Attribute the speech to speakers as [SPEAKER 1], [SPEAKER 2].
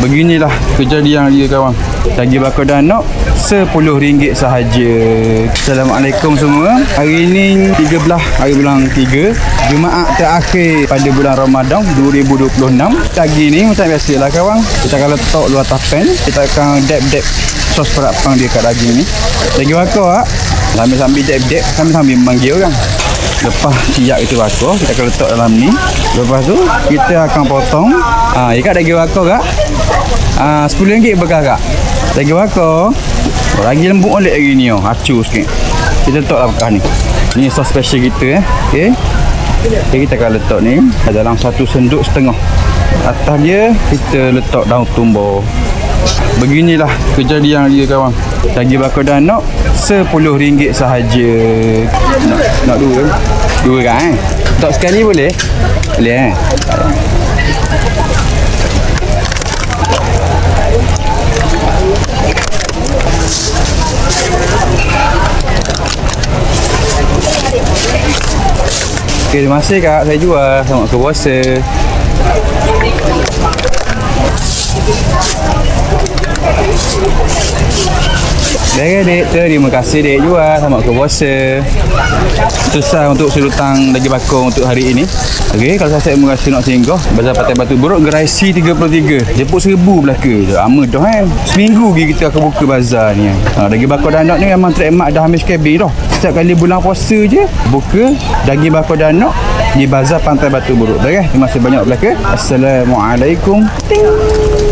[SPEAKER 1] Beginilah kejadian dia kawan. Daging bakar danok RM10 sahaja. Assalamualaikum semua. Hari ni 13 hari bulan 3, Jumaat terakhir pada bulan Ramadan 2026. Daging ni macam biasalah kawan. Kita akan letak luar tapen. Kita akan dap-dap sos perapan dia kat daging ni. Daging bakar sambil dap-dap sambil memanggil orang. Lepas siap itu bakar, kita akan letak dalam ni. Lepas tu kita akan potong. Ikat daging bakar kak. RM10 bekal kak. Daging bakar lagi lembut oleh hari ni acur sikit. Kita letak lah bekal ni. Ni sos special kita okey. Okay, kita akan letak ni dalam 1 senduk setengah. Atas dia kita letak daun tumbuk. Beginilah kejadian dia kawan. Daging bakar danok RM10 sahaja. Nak dua? Dua kan? Tak sekali boleh? Boleh Okay, terima kasih kak. Saya jual. Selamat berpuasa. Baik dek, terima kasih dek jual. Selamat berpuasa. Selesai untuk sulutan daging bakar untuk hari ini. Okey, kalau saya merasa nak singgah Bazar Pantai Batu Buruk Gerasi 33. Jemput 1000 belaka. Lama dah seminggu lagi kita akan buka bazar ni. Daging bakar danok ni memang trademark dah habis kabin dah. Setiap kali bulan puasa je buka daging bakar danok di Bazar Pantai Batu Buruk. Okey, terima kasih banyak belaka. Assalamualaikum. Ting.